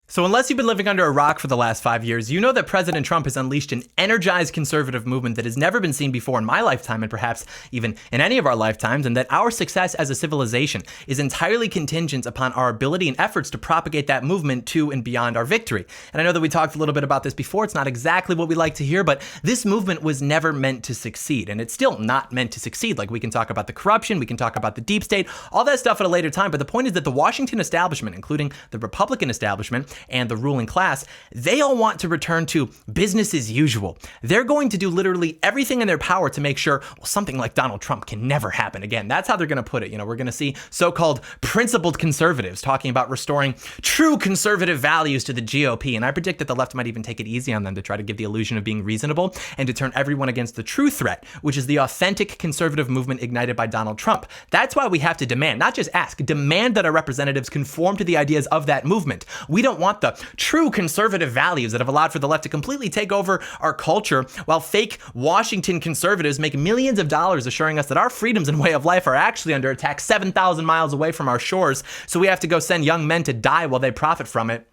So unless you've been living under a rock for the last 5 years, you know that President Trump has unleashed an energized conservative movement that has never been seen before in my lifetime, and perhaps even in any of our lifetimes, and that our success as a civilization is entirely contingent upon our ability and efforts to propagate that movement to and beyond our victory. And I know that we talked a little bit about this before. It's not exactly what we like to hear, but this movement was never meant to succeed, and it's still not meant to succeed. Like, we can talk about the corruption, we can talk about the deep state, all that stuff at a later time, but the point is that the Washington establishment, including the Republican establishment, and the ruling class, they all want to return to business as usual. They're going to do literally everything in their power to make sure, well, something like Donald Trump can never happen again. That's how they're going to put it. You know, we're going to see so-called principled conservatives talking about restoring true conservative values to the GOP. And I predict that the left might even take it easy on them to try to give the illusion of being reasonable and to turn everyone against the true threat, which is the authentic conservative movement ignited by Donald Trump. That's why we have to demand, not just ask, demand that our representatives conform to the ideas of that movement. We don't want the true conservative values that have allowed for the left to completely take over our culture, while fake Washington conservatives make millions of dollars assuring us that our freedoms and way of life are actually under attack 7,000 miles away from our shores, so we have to go send young men to die while they profit from it.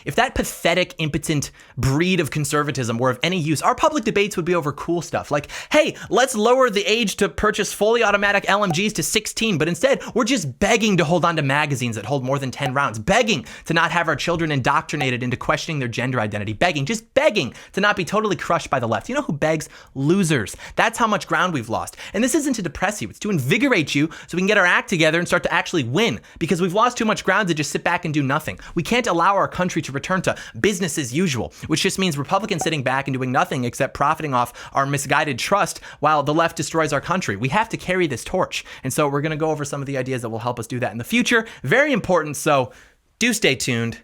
If that pathetic, impotent breed of conservatism were of any use, our public debates would be over cool stuff like, hey, let's lower the age to purchase fully automatic LMGs to 16, but instead we're just begging to hold on to magazines that hold more than 10 rounds, begging to not have our children indoctrinated into questioning their gender identity, just begging to not be totally crushed by the left. You know who begs? Losers. That's how much ground we've lost. And this isn't to depress you, it's to invigorate you so we can get our act together and start to actually win, because we've lost too much ground to just sit back and do nothing. We can't allow our country to return to business as usual, which just means Republicans sitting back and doing nothing except profiting off our misguided trust while the left destroys our country. We have to carry this torch. And so we're going to go over some of the ideas that will help us do that in the future. Very important, so do stay tuned.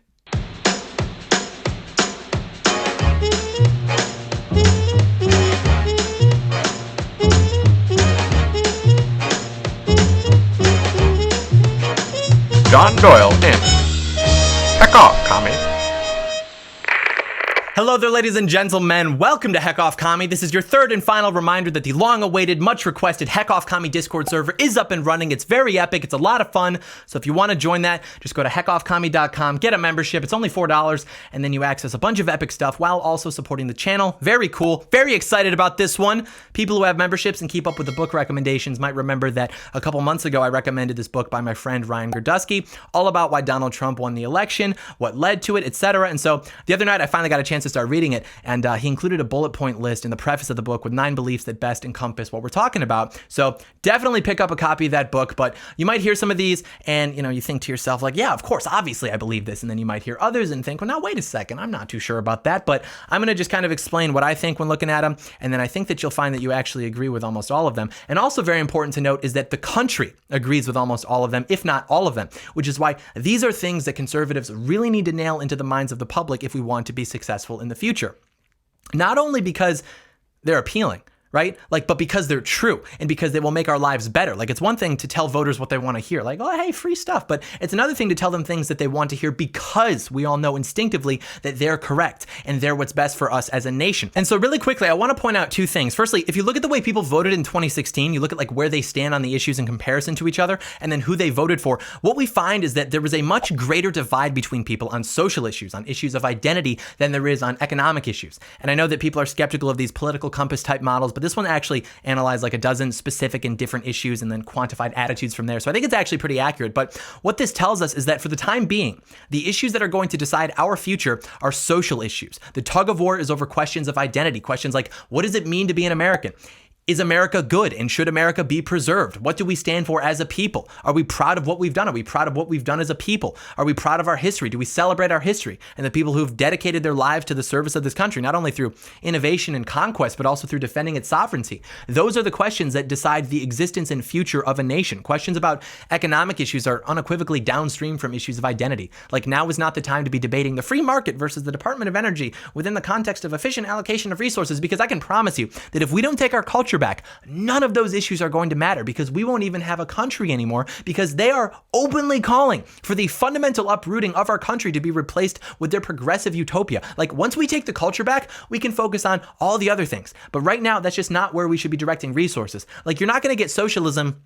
John Doyle in. Heck off, Commie. Hello there, ladies and gentlemen. Welcome to Heck Off Commie. This is your third and final reminder that the long-awaited, much-requested Heck Off Commie Discord server is up and running. It's very epic. It's a lot of fun. So if you want to join that, just go to heckoffcommie.com, get a membership. It's only $4, and then you access a bunch of epic stuff while also supporting the channel. Very cool. Very excited about this one. People who have memberships and keep up with the book recommendations might remember that a couple months ago I recommended this book by my friend Ryan Gerdusky, all about why Donald Trump won the election, what led to it, etc. And so the other night I finally got a chance to start reading it, and he included a bullet point list in the preface of the book with 9 beliefs that best encompass what we're talking about. So definitely pick up a copy of that book. But you might hear some of these and you think to yourself like, yeah, of course, obviously I believe this. And then you might hear others and think, well, now wait a second, I'm not too sure about that. But I'm going to just kind of explain what I think when looking at them. And then I think that you'll find that you actually agree with almost all of them. And also very important to note is that the country agrees with almost all of them, if not all of them, which is why these are things that conservatives really need to nail into the minds of the public if we want to be successful in the future. Not only because they're appealing, right? But because they're true and because they will make our lives better. It's one thing to tell voters what they want to hear, oh, hey, free stuff. But it's another thing to tell them things that they want to hear because we all know instinctively that they're correct and they're what's best for us as a nation. And so really quickly, I want to point out 2 things. Firstly, if you look at the way people voted in 2016, you look at where they stand on the issues in comparison to each other and then who they voted for, what we find is that there was a much greater divide between people on social issues, on issues of identity, than there is on economic issues. And I know that people are skeptical of these political compass type models, but this one actually analyzed a dozen specific and different issues and then quantified attitudes from there. So I think it's actually pretty accurate. But what this tells us is that for the time being, the issues that are going to decide our future are social issues. The tug of war is over questions of identity, questions like, what does it mean to be an American? Is America good, and should America be preserved? What do we stand for as a people? Are we proud of what we've done? Are we proud of what we've done as a people? Are we proud of our history? Do we celebrate our history and the people who've dedicated their lives to the service of this country, not only through innovation and conquest, but also through defending its sovereignty? Those are the questions that decide the existence and future of a nation. Questions about economic issues are unequivocally downstream from issues of identity. Now is not the time to be debating the free market versus the Department of Energy within the context of efficient allocation of resources, because I can promise you that if we don't take our culture back, none of those issues are going to matter, because we won't even have a country anymore, because they are openly calling for the fundamental uprooting of our country to be replaced with their progressive utopia. Once we take the culture back, we can focus on all the other things. But right now, that's just not where we should be directing resources. You're not going to get socialism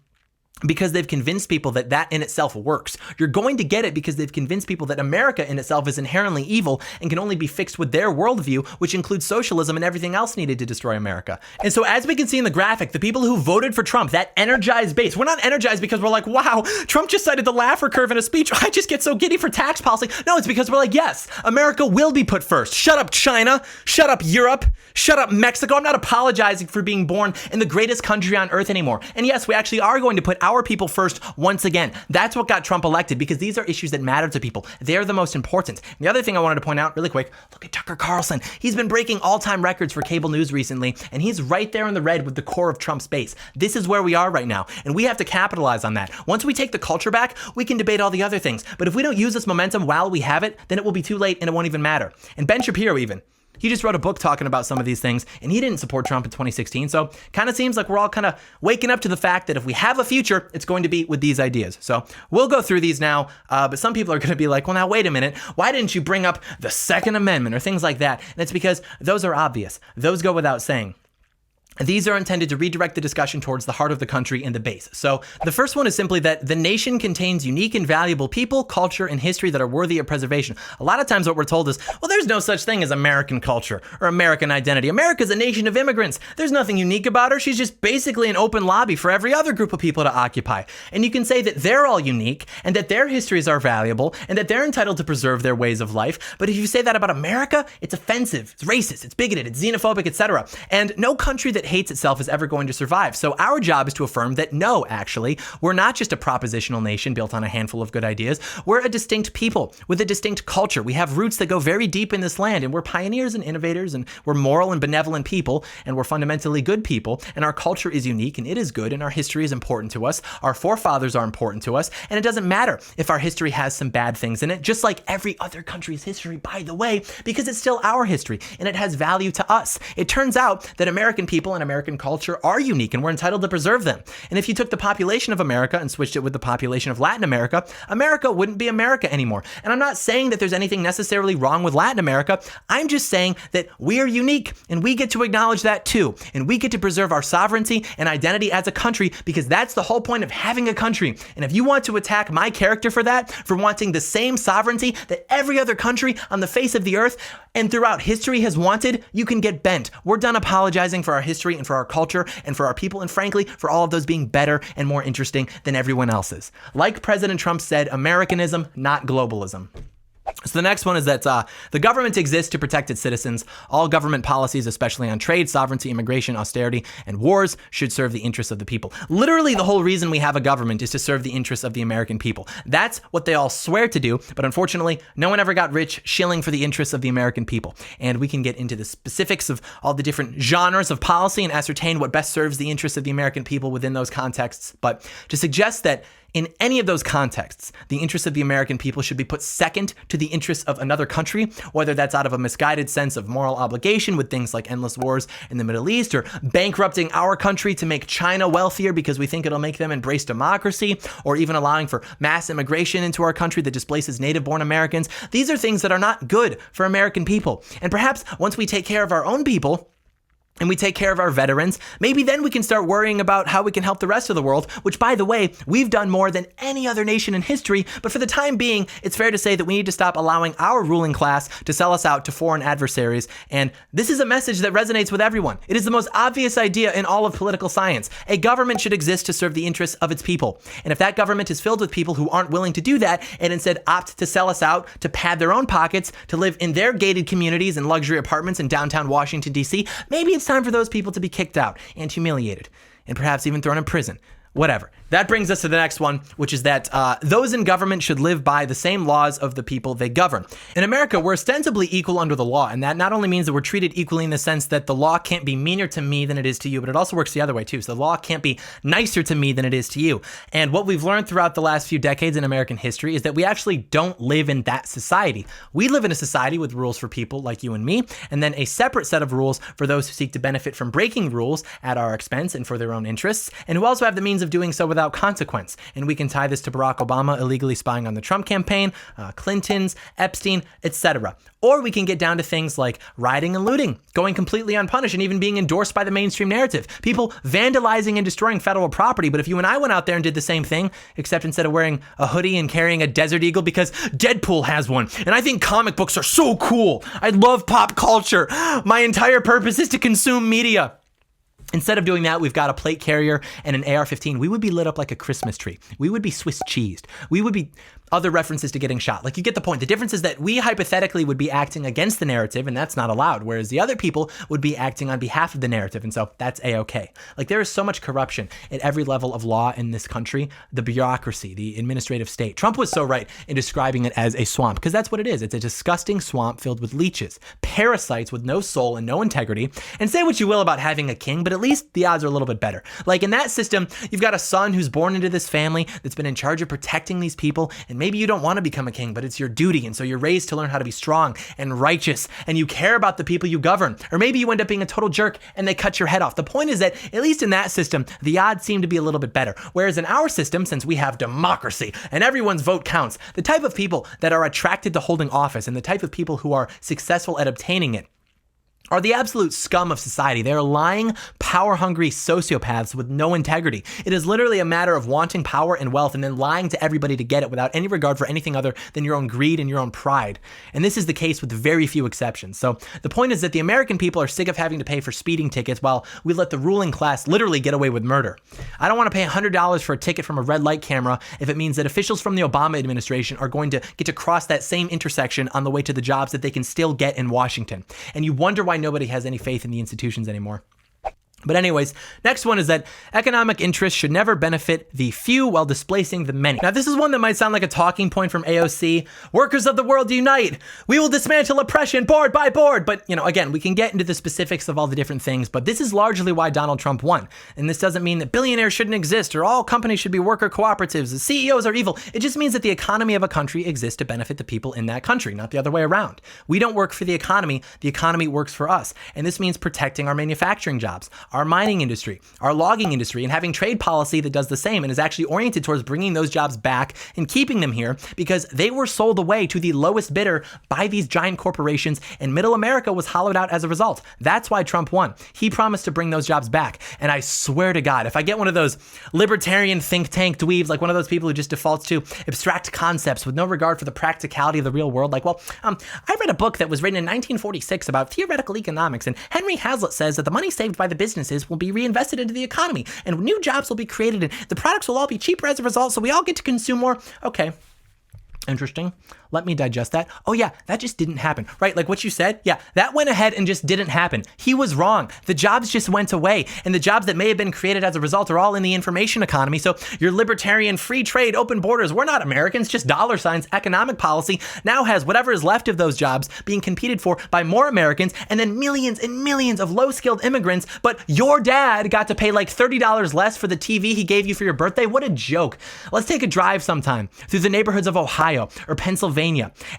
because they've convinced people that that in itself works. You're going to get it because they've convinced people that America in itself is inherently evil and can only be fixed with their worldview, which includes socialism and everything else needed to destroy America. And so as we can see in the graphic, the people who voted for Trump, that energized base, we're not energized because we're like, wow, Trump just cited the Laffer curve in a speech. I just get so giddy for tax policy. No, it's because we're like, yes, America will be put first. Shut up, China. Shut up, Europe. Shut up, Mexico. I'm not apologizing for being born in the greatest country on earth anymore. And yes, we actually are going to put our people first once again. That's what got Trump elected, because these are issues that matter to people. They're the most important. And the other thing I wanted to point out really quick, look at Tucker Carlson. He's been breaking all-time records for cable news recently, and he's right there in the red with the core of Trump's base. This is where we are right now, and we have to capitalize on that. Once we take the culture back, we can debate all the other things. But if we don't use this momentum while we have it, then it will be too late and it won't even matter. And Ben Shapiro even, he just wrote a book talking about some of these things, and he didn't support Trump in 2016. So kind of seems like we're all kind of waking up to the fact that if we have a future, it's going to be with these ideas. So we'll go through these now, but some people are going to be like, well, now, wait a minute. Why didn't you bring up the Second Amendment or things like that? And it's because those are obvious. Those go without saying. These are intended to redirect the discussion towards the heart of the country and the base. So the first one is simply that the nation contains unique and valuable people, culture, and history that are worthy of preservation. A lot of times what we're told is, well, there's no such thing as American culture or American identity. America's a nation of immigrants. There's nothing unique about her. She's just basically an open lobby for every other group of people to occupy. And you can say that they're all unique and that their histories are valuable and that they're entitled to preserve their ways of life. But if you say that about America, it's offensive, it's racist, it's bigoted, it's xenophobic, etc. And no country that hates itself is ever going to survive. So our job is to affirm that no, actually, we're not just a propositional nation built on a handful of good ideas. We're a distinct people with a distinct culture. We have roots that go very deep in this land, and we're pioneers and innovators, and we're moral and benevolent people, and we're fundamentally good people, and our culture is unique and it is good, and our history is important to us. Our forefathers are important to us, and it doesn't matter if our history has some bad things in it, just like every other country's history, by the way, because it's still our history and it has value to us. It turns out that American people and American culture are unique and we're entitled to preserve them. And if you took the population of America and switched it with the population of Latin America, America wouldn't be America anymore. And I'm not saying that there's anything necessarily wrong with Latin America. I'm just saying that we are unique and we get to acknowledge that too. And we get to preserve our sovereignty and identity as a country, because that's the whole point of having a country. And if you want to attack my character for that, for wanting the same sovereignty that every other country on the face of the earth and throughout history has wanted, you can get bent. We're done apologizing for our history and for our culture and for our people, and frankly, for all of those being better and more interesting than everyone else's. Like President Trump said, Americanism, not globalism. So the next one is that the government exists to protect its citizens. All government policies, especially on trade, sovereignty, immigration, austerity, and wars, should serve the interests of the people. Literally, the whole reason we have a government is to serve the interests of the American people. That's what they all swear to do, but unfortunately, no one ever got rich shilling for the interests of the American people. And we can get into the specifics of all the different genres of policy and ascertain what best serves the interests of the American people within those contexts. But to suggest that in any of those contexts, the interests of the American people should be put second to the interests of another country, whether that's out of a misguided sense of moral obligation with things like endless wars in the Middle East, or bankrupting our country to make China wealthier because we think it'll make them embrace democracy, or even allowing for mass immigration into our country that displaces native-born Americans. These are things that are not good for American people. And perhaps once we take care of our own people, and we take care of our veterans, maybe then we can start worrying about how we can help the rest of the world, which, by the way, we've done more than any other nation in history. But for the time being, it's fair to say that we need to stop allowing our ruling class to sell us out to foreign adversaries. And this is a message that resonates with everyone. It is the most obvious idea in all of political science. A government should exist to serve the interests of its people. And if that government is filled with people who aren't willing to do that and instead opt to sell us out, to pad their own pockets, to live in their gated communities and luxury apartments in downtown Washington, D.C., maybe it's time for those people to be kicked out and humiliated and perhaps even thrown in prison. Whatever. That brings us to the next one, which is that those in government should live by the same laws of the people they govern. In America, we're ostensibly equal under the law, and that not only means that we're treated equally in the sense that the law can't be meaner to me than it is to you, but it also works the other way too. So the law can't be nicer to me than it is to you. And what we've learned throughout the last few decades in American history is that we actually don't live in that society. We live in a society with rules for people like you and me, and then a separate set of rules for those who seek to benefit from breaking rules at our expense and for their own interests, and who also have the means of doing so without without consequence. And we can tie this to Barack Obama illegally spying on the Trump campaign, Clinton's, Epstein, etc. Or we can get down to things like rioting and looting, going completely unpunished and even being endorsed by the mainstream narrative. People vandalizing and destroying federal property. But if you and I went out there and did the same thing, except instead of wearing a hoodie and carrying a Desert Eagle because Deadpool has one, and I think comic books are so cool. I love pop culture. My entire purpose is to consume media. Instead of doing that, we've got a plate carrier and an AR-15. We would be lit up like a Christmas tree. We would be Swiss cheesed. We would be other references to getting shot. Like, you get the point. The difference is that we hypothetically would be acting against the narrative, and that's not allowed, whereas the other people would be acting on behalf of the narrative, and so that's A-okay. Like, there is so much corruption at every level of law in this country, the bureaucracy, the administrative state. Trump was so right in describing it as a swamp, because that's what it is. It's a disgusting swamp filled with leeches, parasites with no soul and no integrity. And say what you will about having a king, but at least the odds are a little bit better. Like, in that system, you've got a son who's born into this family that's been in charge of protecting these people, and maybe you don't want to become a king, but it's your duty, and so you're raised to learn how to be strong and righteous, and you care about the people you govern. Or maybe you end up being a total jerk and they cut your head off. The point is that, at least in that system, the odds seem to be a little bit better. Whereas in our system, since we have democracy and everyone's vote counts, the type of people that are attracted to holding office and the type of people who are successful at obtaining it are the absolute scum of society. They're lying, power-hungry sociopaths with no integrity. It is literally a matter of wanting power and wealth and then lying to everybody to get it without any regard for anything other than your own greed and your own pride. And this is the case with very few exceptions. So the point is that the American people are sick of having to pay for speeding tickets while we let the ruling class literally get away with murder. I don't want to pay $100 for a ticket from a red light camera if it means that officials from the Obama administration are going to get to cross that same intersection on the way to the jobs that they can still get in Washington. And you wonder why nobody has any faith in the institutions anymore. But anyways, next one is that economic interests should never benefit the few while displacing the many. Now, this is one that might sound like a talking point from AOC. Workers of the world unite. We will dismantle oppression board by board. But, again, we can get into the specifics of all the different things, but this is largely why Donald Trump won. And this doesn't mean that billionaires shouldn't exist or all companies should be worker cooperatives. The CEOs are evil. It just means that the economy of a country exists to benefit the people in that country, not the other way around. We don't work for the economy works for us. And this means protecting our manufacturing jobs, our mining industry, our logging industry, and having trade policy that does the same and is actually oriented towards bringing those jobs back and keeping them here because they were sold away to the lowest bidder by these giant corporations, and middle America was hollowed out as a result. That's why Trump won. He promised to bring those jobs back. And I swear to God, if I get one of those libertarian think tank dweebs, like one of those people who just defaults to abstract concepts with no regard for the practicality of the real world, like, I read a book that was written in 1946 about theoretical economics, and Henry Hazlitt says that the money saved by the businesses will be reinvested into the economy and new jobs will be created and the products will all be cheaper as a result, so we all get to consume more. Okay. Interesting. Let me digest that. Oh yeah, that just didn't happen, right? Like what you said, yeah, that went ahead and just didn't happen. He was wrong. The jobs just went away, and the jobs that may have been created as a result are all in the information economy. So your libertarian, free trade, open borders, we're not Americans, just dollar signs, economic policy now has whatever is left of those jobs being competed for by more Americans, and then millions and millions of low-skilled immigrants, but your dad got to pay like $30 less for the TV he gave you for your birthday. What a joke. Let's take a drive sometime through the neighborhoods of Ohio or Pennsylvania,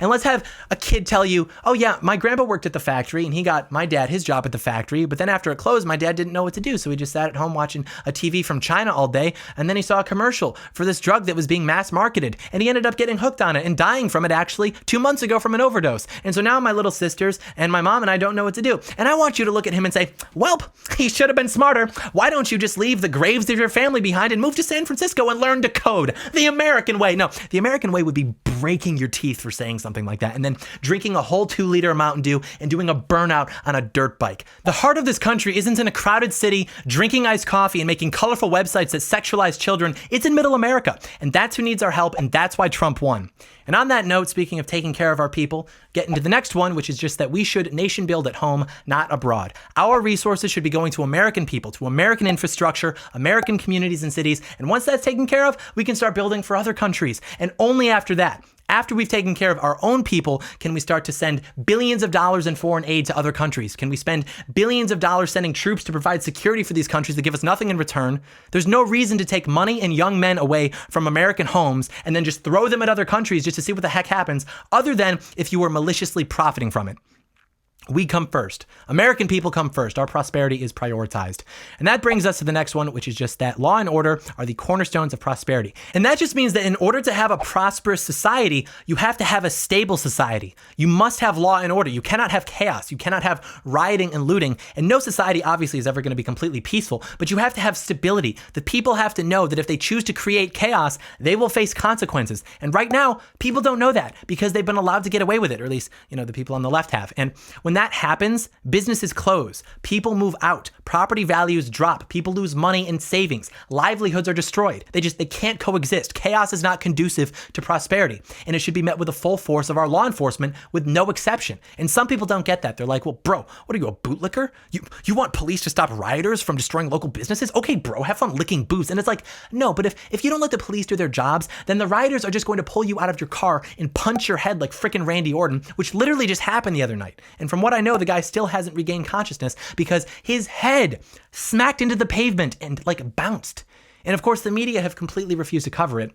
and let's have a kid tell you, oh yeah, my grandpa worked at the factory and he got my dad his job at the factory, but then after it closed, my dad didn't know what to do, so he just sat at home watching a TV from China all day, and then he saw a commercial for this drug that was being mass marketed, and he ended up getting hooked on it and dying from it actually 2 months ago from an overdose. And so now my little sisters and my mom and I don't know what to do. And I want you to look at him and say, welp, he should have been smarter. Why don't you just leave the graves of your family behind and move to San Francisco and learn to code the American way? No, the American way would be breaking your teeth for saying something like that, and then drinking a whole 2-liter Mountain Dew and doing a burnout on a dirt bike. The heart of this country isn't in a crowded city, drinking iced coffee and making colorful websites that sexualize children. It's in middle America, and that's who needs our help, and that's why Trump won. And on that note, speaking of taking care of our people, get into the next one, which is just that we should nation build at home, not abroad. Our resources should be going to American people, to American infrastructure, American communities and cities, and once that's taken care of, we can start building for other countries. And only after that, after we've taken care of our own people, can we start to send billions of dollars in foreign aid to other countries? Can we spend billions of dollars sending troops to provide security for these countries that give us nothing in return? There's no reason to take money and young men away from American homes and then just throw them at other countries just to see what the heck happens, other than if you were maliciously profiting from it. We come first. American people come first. Our prosperity is prioritized. And that brings us to the next one, which is just that law and order are the cornerstones of prosperity. And that just means that in order to have a prosperous society, you have to have a stable society. You must have law and order. You cannot have chaos. You cannot have rioting and looting. And no society obviously is ever going to be completely peaceful, but you have to have stability. The people have to know that if they choose to create chaos, they will face consequences. And right now, people don't know that because they've been allowed to get away with it, or at least, the people on the left have. And when that happens, businesses close, people move out, property values drop, people lose money and savings, livelihoods are destroyed. They can't coexist. Chaos is not conducive to prosperity, and it should be met with the full force of our law enforcement with no exception. And some people don't get that. They're like, well, bro, what are you, a bootlicker? You want police to stop rioters from destroying local businesses? Okay, bro, have fun licking boots. And it's like, no, but if you don't let the police do their jobs, then the rioters are just going to pull you out of your car and punch your head like frickin' Randy Orton, which literally just happened the other night. And from what I know, the guy still hasn't regained consciousness because his head smacked into the pavement and bounced. And of course, the media have completely refused to cover it.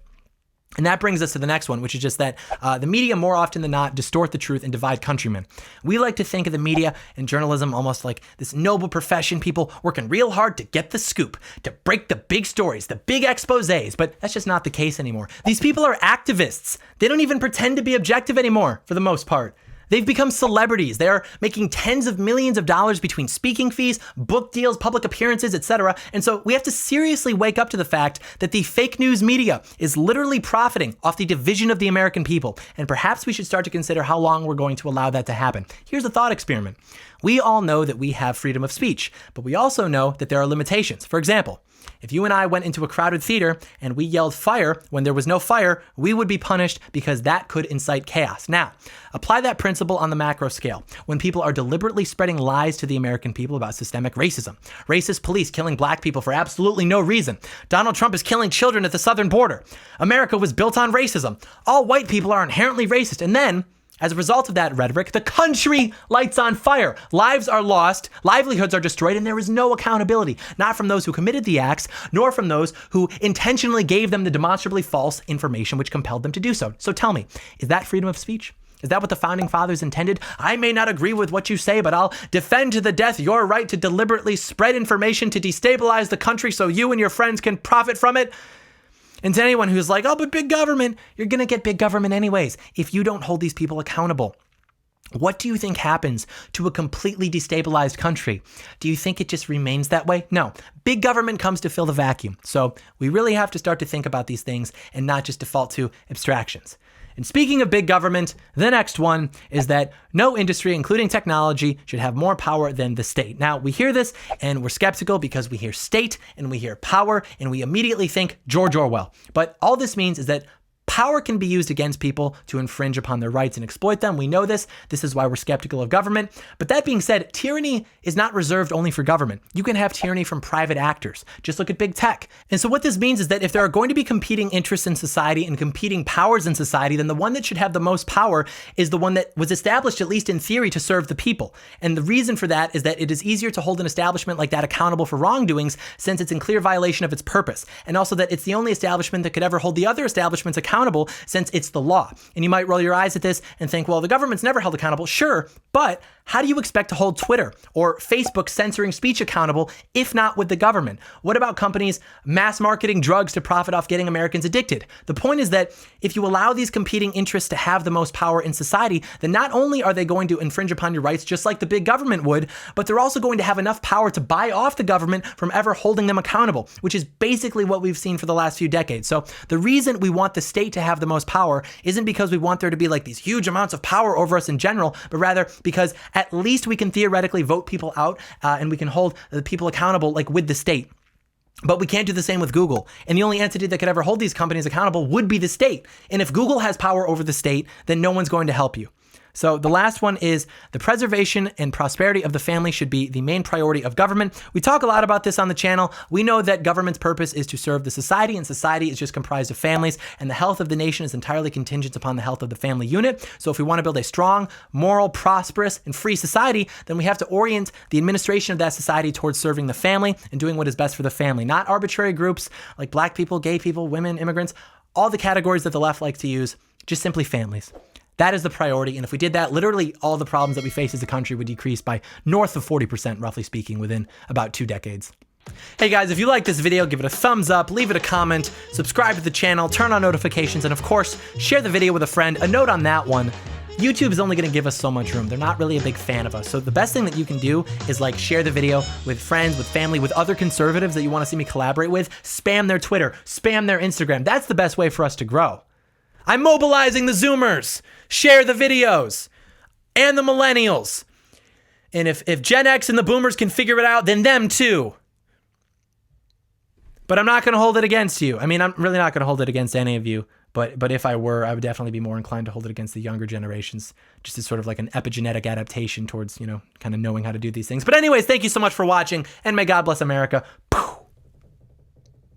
And that brings us to the next one, which is just that the media more often than not distort the truth and divide countrymen. We like to think of the media and journalism almost like this noble profession, people working real hard to get the scoop, to break the big stories, the big exposés, but that's just not the case anymore. These people are activists. They don't even pretend to be objective anymore, for the most part. They've become celebrities. They are making tens of millions of dollars between speaking fees, book deals, public appearances, etc. And so we have to seriously wake up to the fact that the fake news media is literally profiting off the division of the American people. And perhaps we should start to consider how long we're going to allow that to happen. Here's a thought experiment. We all know that we have freedom of speech, but we also know that there are limitations. For example, if you and I went into a crowded theater and we yelled fire when there was no fire, we would be punished because that could incite chaos. Now, apply that principle on the macro scale. When people are deliberately spreading lies to the American people about systemic racism, racist police killing black people for absolutely no reason, Donald Trump is killing children at the southern border, America was built on racism, all white people are inherently racist, and then as a result of that rhetoric, the country lights on fire. Lives are lost, livelihoods are destroyed, and there is no accountability, not from those who committed the acts, nor from those who intentionally gave them the demonstrably false information which compelled them to do so. So tell me, is that freedom of speech? Is that what the founding fathers intended? I may not agree with what you say, but I'll defend to the death your right to deliberately spread information to destabilize the country so you and your friends can profit from it. And to anyone who's like, oh, but big government, you're going to get big government anyways if you don't hold these people accountable. What do you think happens to a completely destabilized country? Do you think it just remains that way? No. Big government comes to fill the vacuum. So we really have to start to think about these things and not just default to abstractions. And speaking of big government, the next one is that no industry, including technology, should have more power than the state. Now, we hear this and we're skeptical because we hear state and we hear power and we immediately think George Orwell. But all this means is that power can be used against people to infringe upon their rights and exploit them. We know this. This is why we're skeptical of government. But that being said, tyranny is not reserved only for government. You can have tyranny from private actors. Just look at big tech. And so what this means is that if there are going to be competing interests in society and competing powers in society, then the one that should have the most power is the one that was established, at least in theory, to serve the people. And the reason for that is that it is easier to hold an establishment like that accountable for wrongdoings since it's in clear violation of its purpose. And also that it's the only establishment that could ever hold the other establishments accountable since it's the law. And you might roll your eyes at this and think, well, the government's never held accountable. Sure, but how do you expect to hold Twitter or Facebook censoring speech accountable if not with the government? What about companies mass marketing drugs to profit off getting Americans addicted? The point is that if you allow these competing interests to have the most power in society, then not only are they going to infringe upon your rights just like the big government would, but they're also going to have enough power to buy off the government from ever holding them accountable, which is basically what we've seen for the last few decades. So the reason we want the state to have the most power isn't because we want there to be like these huge amounts of power over us in general, but rather because at least we can theoretically vote people out and we can hold the people accountable like with the state. But we can't do the same with Google. And the only entity that could ever hold these companies accountable would be the state. And if Google has power over the state, then no one's going to help you. So the last one is the preservation and prosperity of the family should be the main priority of government. We talk a lot about this on the channel. We know that government's purpose is to serve the society, and society is just comprised of families, and the health of the nation is entirely contingent upon the health of the family unit. So if we want to build a strong, moral, prosperous, and free society, then we have to orient the administration of that society towards serving the family and doing what is best for the family, not arbitrary groups like black people, gay people, women, immigrants, all the categories that the left likes to use, just simply families. That is the priority. And if we did that, literally all the problems that we face as a country would decrease by north of 40%, roughly speaking, within about 2 decades. Hey guys, if you like this video, give it a thumbs up, leave it a comment, subscribe to the channel, turn on notifications, and of course, share the video with a friend. A note on that one, YouTube is only going to give us so much room. They're not really a big fan of us. So the best thing that you can do is like share the video with friends, with family, with other conservatives that you want to see me collaborate with. Spam their Twitter, spam their Instagram. That's the best way for us to grow. I'm mobilizing the Zoomers. Share the videos. And the millennials. And if Gen X and the boomers can figure it out, then them too. But I'm not going to hold it against you. I mean, I'm really not going to hold it against any of you. But if I were, I would definitely be more inclined to hold it against the younger generations, just as sort of like an epigenetic adaptation towards, kind of knowing how to do these things. But anyways, thank you so much for watching, and may God bless America.